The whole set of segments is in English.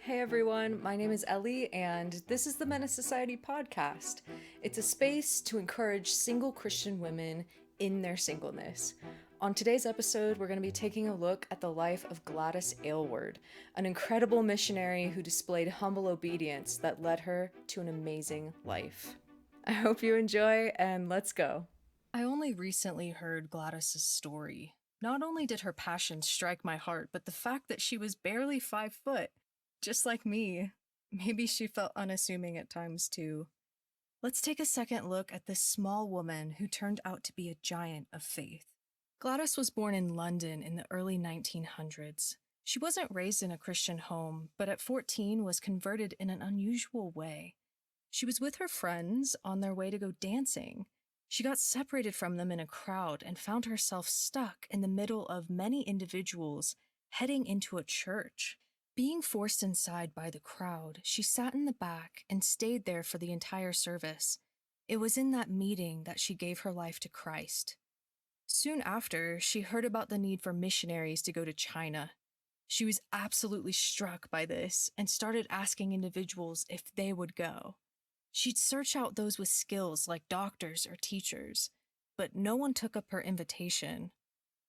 Hey everyone, my name is Ellie, and this is the Menace Society podcast. It's a space to encourage single Christian women in their singleness. On today's episode, we're going to be taking a look at the life of Gladys Aylward, an incredible missionary who displayed humble obedience that led her to an amazing life. I hope you enjoy, and let's go. I only recently heard Gladys's story. Not only did her passion strike my heart, but the fact that she was barely 5 foot. Just like me. Maybe she felt unassuming at times too. Let's take a second look at this small woman who turned out to be a giant of faith. Gladys was born in London in the early 1900s. She wasn't raised in a Christian home, but at 14 was converted in an unusual way. She was with her friends on their way to go dancing. She got separated from them in a crowd and found herself stuck in the middle of many individuals heading into a church. Being forced inside by the crowd, she sat in the back and stayed there for the entire service. It was in that meeting that she gave her life to Christ. Soon after, she heard about the need for missionaries to go to China. She was absolutely struck by this and started asking individuals if they would go. She'd search out those with skills like doctors or teachers, but no one took up her invitation.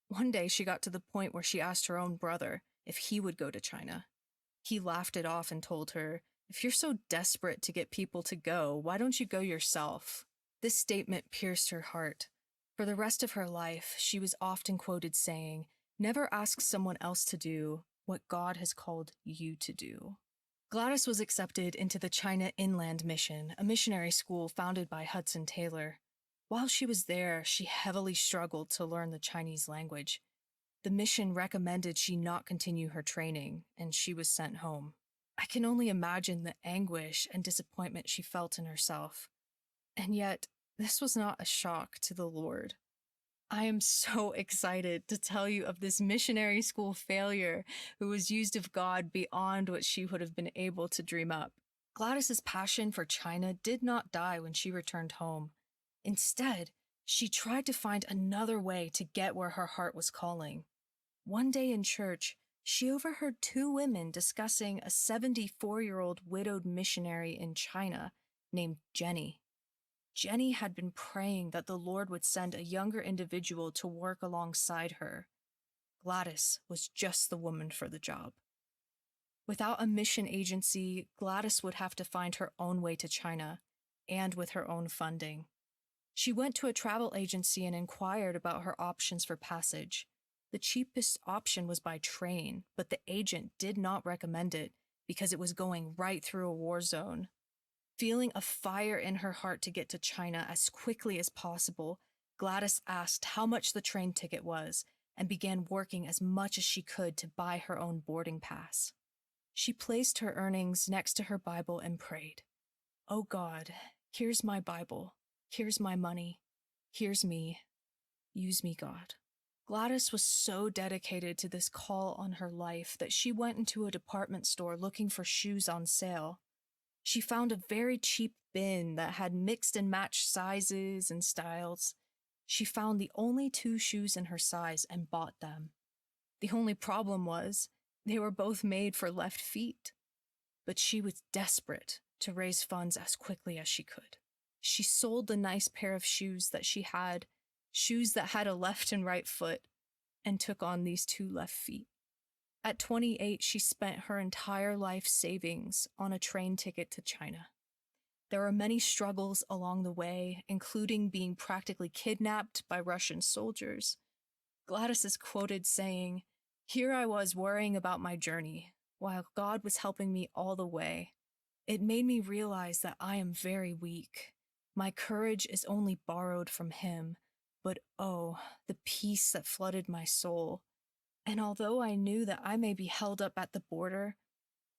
One day, she got to the point where she asked her own brother if he would go to China. He laughed it off and told her, "If you're so desperate to get people to go, why don't you go yourself?" This statement pierced her heart. For the rest of her life, she was often quoted saying, "Never ask someone else to do what God has called you to do." Gladys was accepted into the China Inland Mission, a missionary school founded by Hudson Taylor. While she was there, she heavily struggled to learn the Chinese language. The mission recommended she not continue her training, and she was sent home. I can only imagine the anguish and disappointment she felt in herself. And yet, this was not a shock to the Lord. I am so excited to tell you of this missionary school failure who was used of God beyond what she would have been able to dream up. Gladys's passion for China did not die when she returned home. Instead, she tried to find another way to get where her heart was calling. One day in church, she overheard two women discussing a 74-year-old widowed missionary in China named Jenny. Jenny had been praying that the Lord would send a younger individual to work alongside her. Gladys was just the woman for the job. Without a mission agency, Gladys would have to find her own way to China, and with her own funding. She went to a travel agency and inquired about her options for passage. The cheapest option was by train, but the agent did not recommend it because it was going right through a war zone. Feeling a fire in her heart to get to China as quickly as possible, Gladys asked how much the train ticket was and began working as much as she could to buy her own boarding pass. She placed her earnings next to her Bible and prayed, "Oh God, here's my Bible, here's my money, here's me. Use me, God." Gladys was so dedicated to this call on her life that she went into a department store looking for shoes on sale. She found a very cheap bin that had mixed and matched sizes and styles. She found the only two shoes in her size and bought them. The only problem was they were both made for left feet. But she was desperate to raise funds as quickly as she could. She sold the nice pair of shoes that she had, shoes that had a left and right foot, and took on these two left feet. At 28, she spent her entire life savings on a train ticket to China. There were many struggles along the way, including being practically kidnapped by Russian soldiers. Gladys is quoted saying, "Here I was worrying about my journey, while God was helping me all the way. It made me realize that I am very weak. My courage is only borrowed from Him. But oh, the peace that flooded my soul. And although I knew that I may be held up at the border,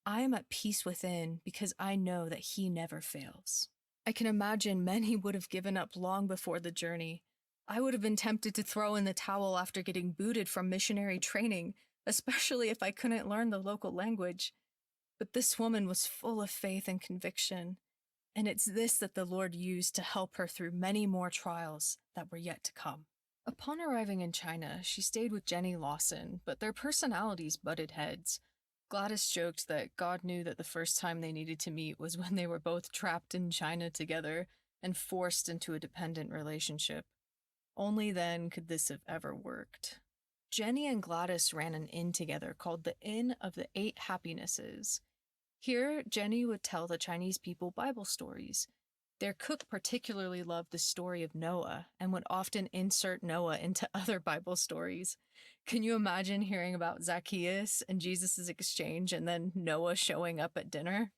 I am at peace within because I know that He never fails." I can imagine many would have given up long before the journey. I would have been tempted to throw in the towel after getting booted from missionary training, especially if I couldn't learn the local language. But this woman was full of faith and conviction. And it's this that the Lord used to help her through many more trials that were yet to come. Upon arriving in China, she stayed with Jenny Lawson, but their personalities butted heads. Gladys joked that God knew that the first time they needed to meet was when they were both trapped in China together and forced into a dependent relationship. Only then could this have ever worked. Jenny and Gladys ran an inn together called the Inn of the Eight Happinesses. Here, Jenny would tell the Chinese people Bible stories. Their cook particularly loved the story of Noah and would often insert Noah into other Bible stories. Can you imagine hearing about Zacchaeus and Jesus' exchange and then Noah showing up at dinner?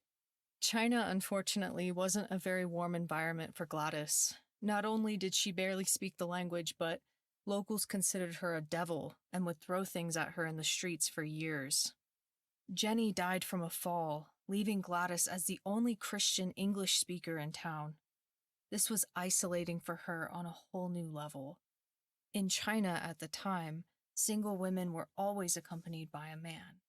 China, unfortunately, wasn't a very warm environment for Gladys. Not only did she barely speak the language, but locals considered her a devil and would throw things at her in the streets for years. Jenny died from a fall, leaving Gladys as the only Christian English speaker in town. This was isolating for her on a whole new level. In China at the time, single women were always accompanied by a man,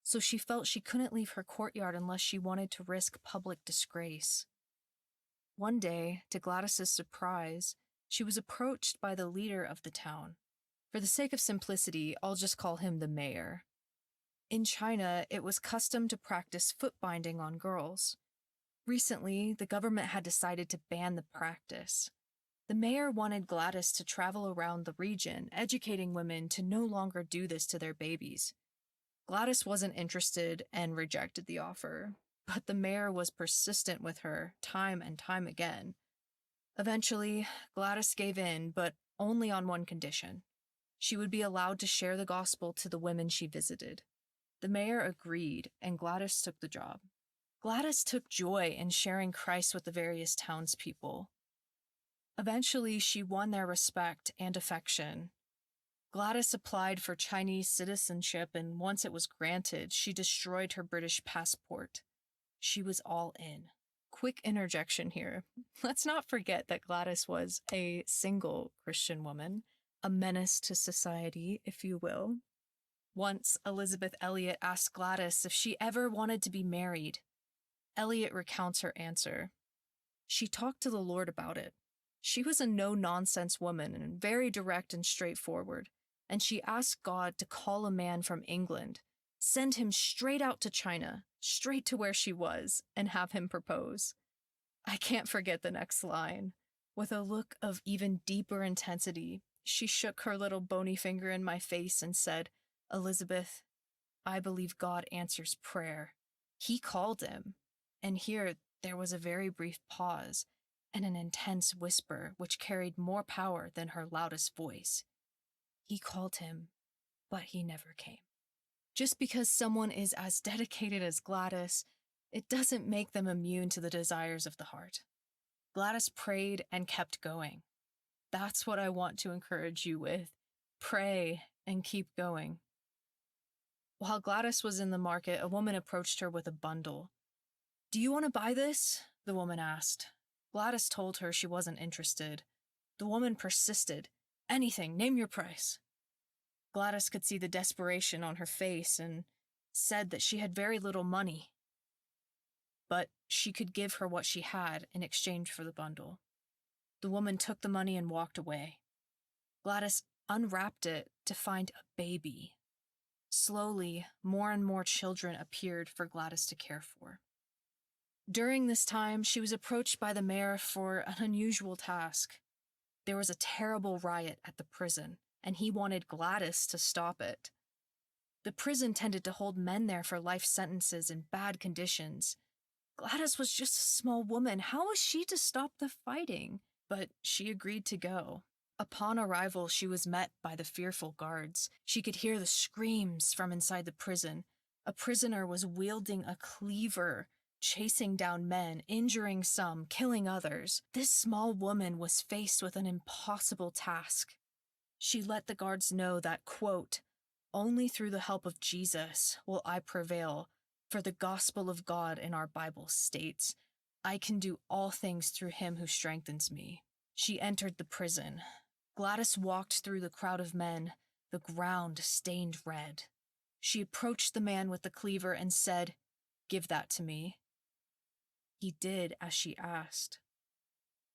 so she felt she couldn't leave her courtyard unless she wanted to risk public disgrace. One day, to Gladys's surprise, she was approached by the leader of the town. For the sake of simplicity, I'll just call him the mayor. In China, it was custom to practice foot binding on girls. Recently, the government had decided to ban the practice. The mayor wanted Gladys to travel around the region, educating women to no longer do this to their babies. Gladys wasn't interested and rejected the offer, but the mayor was persistent with her time and time again. Eventually, Gladys gave in, but only on one condition. She would be allowed to share the gospel to the women she visited. The mayor agreed, and Gladys took the job. Gladys took joy in sharing Christ with the various townspeople. Eventually, she won their respect and affection. Gladys applied for Chinese citizenship, and once it was granted, she destroyed her British passport. She was all in. Quick interjection here. Let's not forget that Gladys was a single Christian woman, a menace to society, if you will. Once, Elizabeth Elliot asked Gladys if she ever wanted to be married. Elliot recounts her answer. She talked to the Lord about it. She was a no-nonsense woman and very direct and straightforward, and she asked God to call a man from England, send him straight out to China, straight to where she was, and have him propose. I can't forget the next line. With a look of even deeper intensity, she shook her little bony finger in my face and said, "Elizabeth, I believe God answers prayer. He called him." And here there was a very brief pause and an intense whisper which carried more power than her loudest voice. He called him, but he never came. Just because someone is as dedicated as Gladys, it doesn't make them immune to the desires of the heart. Gladys prayed and kept going. That's what I want to encourage you with. Pray and keep going. While Gladys was in the market, a woman approached her with a bundle. "Do you want to buy this?" the woman asked. Gladys told her she wasn't interested. The woman persisted. "Anything, name your price." Gladys could see the desperation on her face and said that she had very little money, but she could give her what she had in exchange for the bundle. The woman took the money and walked away. Gladys unwrapped it to find a baby. Slowly, more and more children appeared for Gladys to care for. During this time, she was approached by the mayor for an unusual task. There was a terrible riot at the prison, and he wanted Gladys to stop it. The prison tended to hold men there for life sentences in bad conditions. Gladys was just a small woman. How was she to stop the fighting? But she agreed to go. Upon arrival, she was met by the fearful guards. She could hear the screams from inside the prison. A prisoner was wielding a cleaver, chasing down men, injuring some, killing others. This small woman was faced with an impossible task. She let the guards know that, quote, "Only through the help of Jesus will I prevail, for the gospel of God in our Bible states, I can do all things through him who strengthens me." She entered the prison. Gladys walked through the crowd of men, the ground stained red. She approached the man with the cleaver and said, "Give that to me." He did as she asked.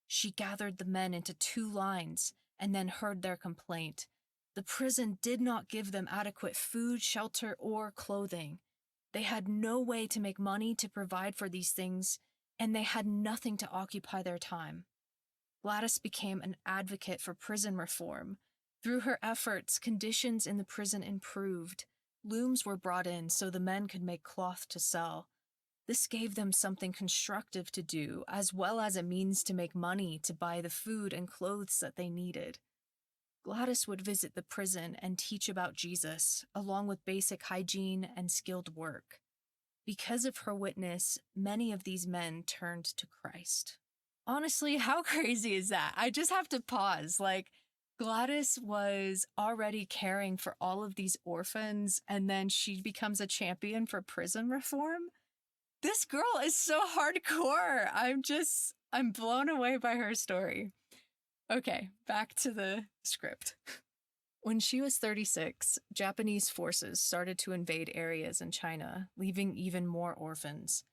She gathered the men into 2 lines and then heard their complaint. The prison did not give them adequate food, shelter, or clothing. They had no way to make money to provide for these things, and they had nothing to occupy their time. Gladys became an advocate for prison reform. Through her efforts, conditions in the prison improved. Looms were brought in so the men could make cloth to sell. This gave them something constructive to do, as well as a means to make money to buy the food and clothes that they needed. Gladys would visit the prison and teach about Jesus, along with basic hygiene and skilled work. Because of her witness, many of these men turned to Christ. Honestly, how crazy is that? I just have to pause. Gladys was already caring for all of these orphans, and then she becomes a champion for prison reform. This girl is so hardcore. I'm blown away by her story. Okay, back to the script. When she was 36, Japanese forces started to invade areas in China, leaving even more orphans.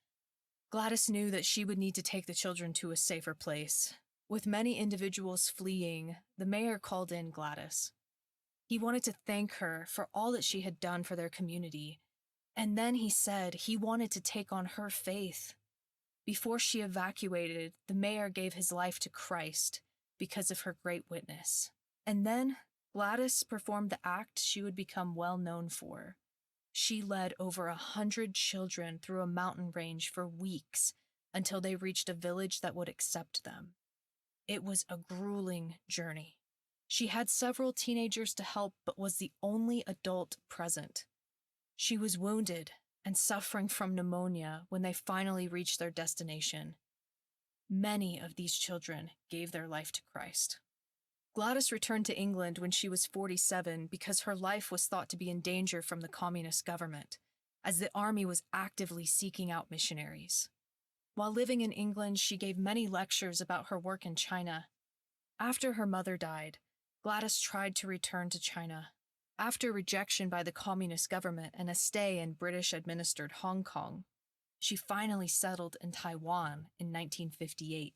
Gladys knew that she would need to take the children to a safer place. With many individuals fleeing, the mayor called in Gladys. He wanted to thank her for all that she had done for their community, and then he said he wanted to take on her faith. Before she evacuated, the mayor gave his life to Christ because of her great witness. And then Gladys performed the act she would become well known for. She led over 100 children through a mountain range for weeks until they reached a village that would accept them. It was a grueling journey. She had several teenagers to help, but was the only adult present. She was wounded and suffering from pneumonia when they finally reached their destination. Many of these children gave their life to Christ. Gladys returned to England when she was 47 because her life was thought to be in danger from the communist government, as the army was actively seeking out missionaries. While living in England, she gave many lectures about her work in China. After her mother died, Gladys tried to return to China. After rejection by the communist government and a stay in British-administered Hong Kong, she finally settled in Taiwan in 1958.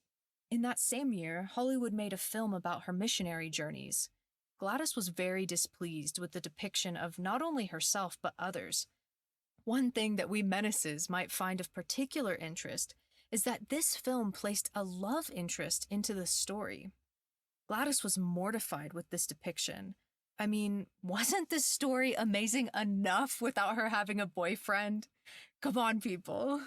In that same year, Hollywood made a film about her missionary journeys. Gladys was very displeased with the depiction of not only herself but others. One thing that we menaces might find of particular interest is that this film placed a love interest into the story. Gladys was mortified with this depiction. I mean, wasn't this story amazing enough without her having a boyfriend? Come on, people.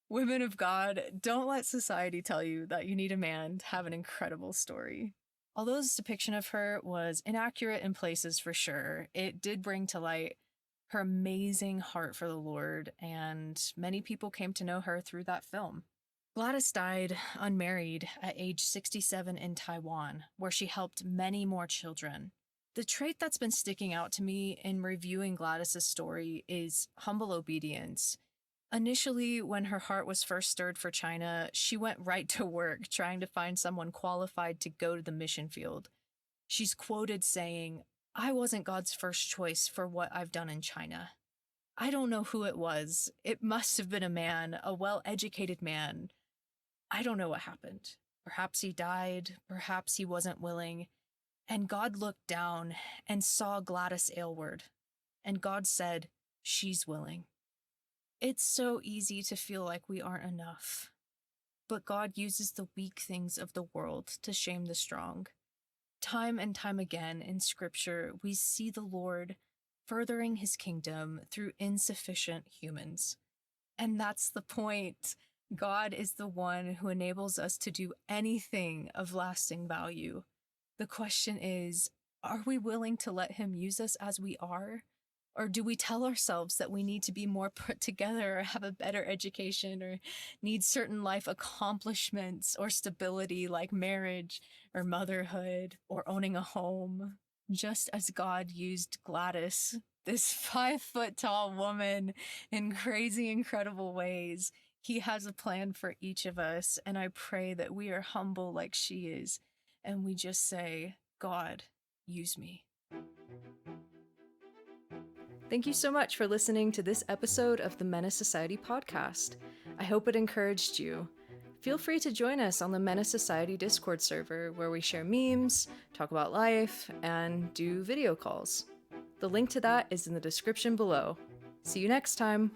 Women of God, don't let society tell you that you need a man to have an incredible story. Although this depiction of her was inaccurate in places for sure, it did bring to light her amazing heart for the Lord, and many people came to know her through that film. Gladys died unmarried at age 67 in Taiwan, where she helped many more children. The trait that's been sticking out to me in reviewing Gladys's story is humble obedience. Initially, when her heart was first stirred for China, she went right to work trying to find someone qualified to go to the mission field. She's quoted saying, "I wasn't God's first choice for what I've done in China. I don't know who it was. It must have been a man, a well-educated man. I don't know what happened. Perhaps he died, perhaps he wasn't willing. And God looked down and saw Gladys Aylward, and God said, she's willing." It's so easy to feel like we aren't enough, but God uses the weak things of the world to shame the strong. Time and time again in Scripture, we see the Lord furthering his kingdom through insufficient humans. And that's the point. God is the one who enables us to do anything of lasting value. The question is, are we willing to let him use us as we are? Or do we tell ourselves that we need to be more put together or have a better education or need certain life accomplishments or stability like marriage or motherhood or owning a home? Just as God used Gladys, this 5-foot-tall woman, in crazy, incredible ways, he has a plan for each of us. And I pray that we are humble like she is. And we just say, God, use me. Thank you so much for listening to this episode of the Menace Society podcast. I hope it encouraged you. Feel free to join us on the Menace Society Discord server, where we share memes, talk about life, and do video calls. The link to that is in the description below. See you next time!